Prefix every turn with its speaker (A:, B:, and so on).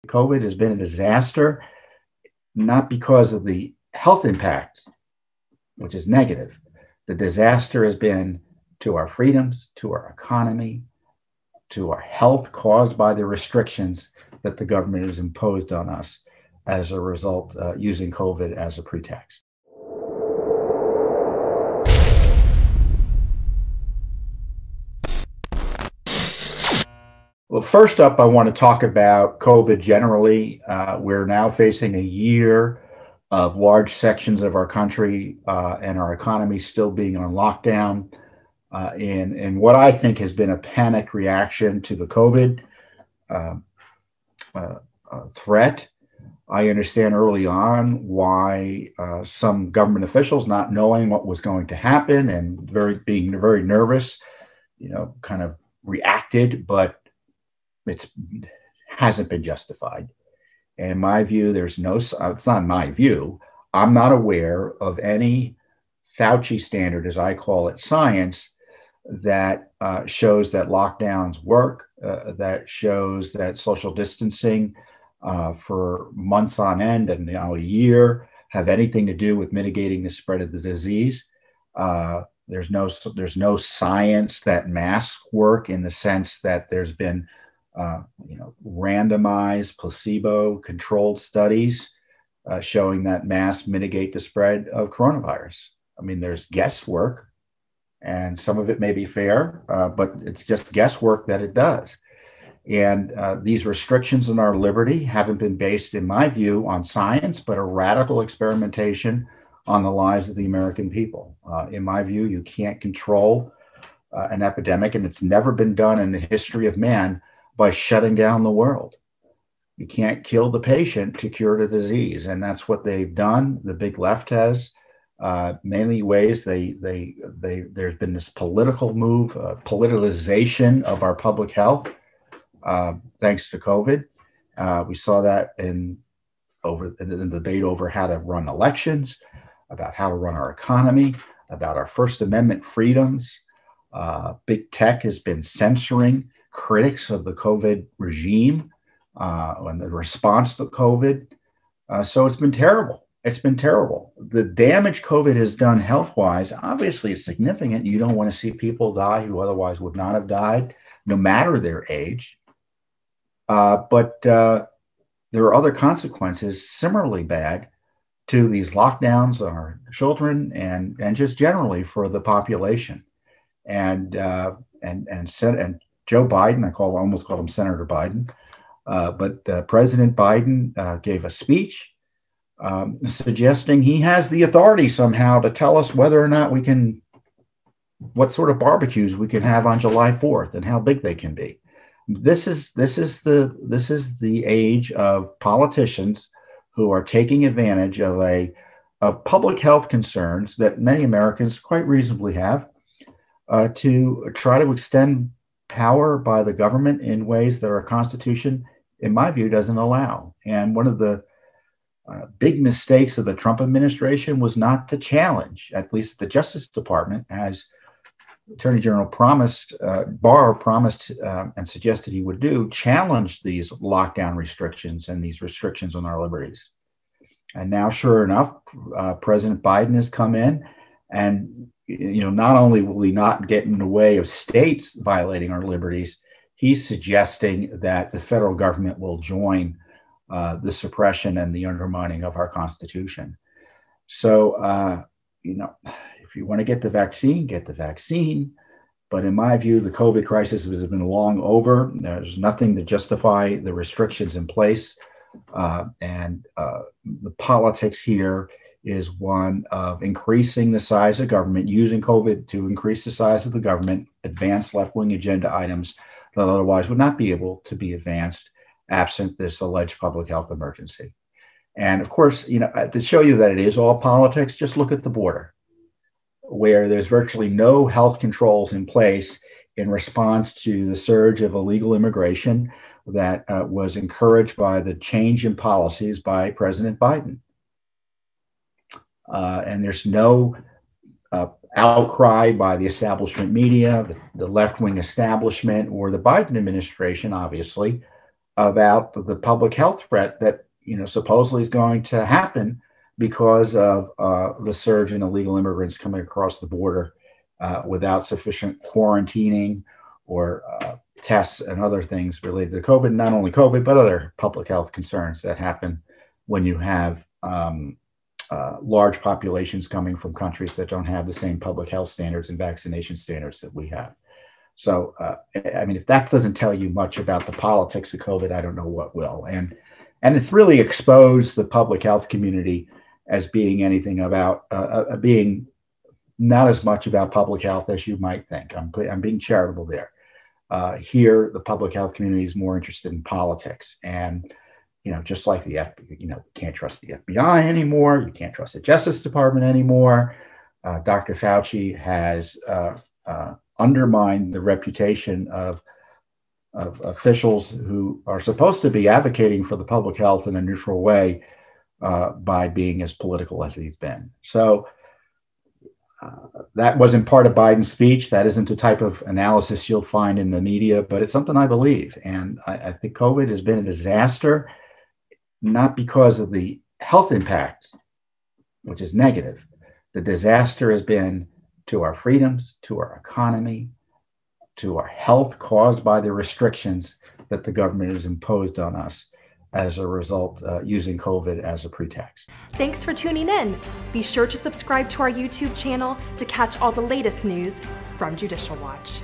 A: COVID has been a disaster, not because of the health impact, which is negative. The disaster has been to our freedoms, to our economy, to our health caused by the restrictions that the government has imposed on us as a result, using COVID as a pretext. Well, first up, I want to talk about COVID generally. We're now facing a year of large sections of our country and our economy still being on lockdown in what I think has been a panicked reaction to the COVID threat. I understand early on why some government officials, not knowing what was going to happen and being very nervous, kind of reacted, but it hasn't been justified. And in my view, it's not my view. I'm not aware of any Fauci standard, as I call it, science that shows that lockdowns work, that shows that social distancing for months on end and now a year have anything to do with mitigating the spread of the disease. There's no science that masks work in the sense that there's been randomized placebo-controlled studies showing that masks mitigate the spread of coronavirus. I mean, there's guesswork, and some of it may be fair, but it's just guesswork that it does. And these restrictions on our liberty haven't been based, in my view, on science, but a radical experimentation on the lives of the American people. In my view, you can't control an epidemic, and it's never been done in the history of man by shutting down the world. You can't kill the patient to cure the disease. And that's what they've done. The big left has, mainly ways there's been this political move, politicization of our public health, thanks to COVID. We saw that in the debate over how to run elections, about how to run our economy, about our First Amendment freedoms. Big tech has been censoring critics of the COVID regime and the response to COVID. So it's been terrible. It's been terrible. The damage COVID has done health-wise, obviously is significant. You don't want to see people die who otherwise would not have died, no matter their age. But there are other consequences similarly bad to these lockdowns on our children and just generally for the population. And Joe Biden, I almost called him Senator Biden, but President Biden gave a speech suggesting he has the authority somehow to tell us whether or not what sort of barbecues we can have on July 4th and how big they can be. This is the age of politicians who are taking advantage of public health concerns that many Americans quite reasonably have to try to extend power by the government in ways that our Constitution, in my view, doesn't allow. And one of the big mistakes of the Trump administration was not to challenge, at least the Justice Department, as Attorney General Barr promised and suggested he would do, challenge these lockdown restrictions and these restrictions on our liberties. And now, sure enough, President Biden has come in and not only will he not get in the way of states violating our liberties, he's suggesting that the federal government will join the suppression and the undermining of our Constitution. So, if you want to get the vaccine, get the vaccine. But in my view, the COVID crisis has been long over. There's nothing to justify the restrictions in place. And the politics here is one of increasing the size of government, using COVID to increase the size of the government, advance left-wing agenda items that otherwise would not be able to be advanced absent this alleged public health emergency. And of course, to show you that it is all politics, just look at the border, where there's virtually no health controls in place in response to the surge of illegal immigration that was encouraged by the change in policies by President Biden. And there's no outcry by the establishment media, the left-wing establishment, or the Biden administration, obviously, about the public health threat that, supposedly is going to happen because of the surge in illegal immigrants coming across the border without sufficient quarantining or tests and other things related to COVID, not only COVID, but other public health concerns that happen when you have large populations coming from countries that don't have the same public health standards and vaccination standards that we have. So, if that doesn't tell you much about the politics of COVID, I don't know what will. And it's really exposed the public health community as being anything about being not as much about public health as you might think. I'm being charitable there. Here, the public health community is more interested in politics, and just like the you can't trust the FBI anymore. You can't trust the Justice Department anymore. Dr. Fauci has undermined the reputation of officials who are supposed to be advocating for the public health in a neutral way by being as political as he's been. So that wasn't part of Biden's speech. That isn't the type of analysis you'll find in the media, but it's something I believe. And I think COVID has been a disaster, not because of the health impact, which is negative. The disaster has been to our freedoms, to our economy, to our health caused by the restrictions that the government has imposed on us as a result, using COVID as a pretext.
B: Thanks for tuning in. Be sure to subscribe to our YouTube channel to catch all the latest news from Judicial Watch.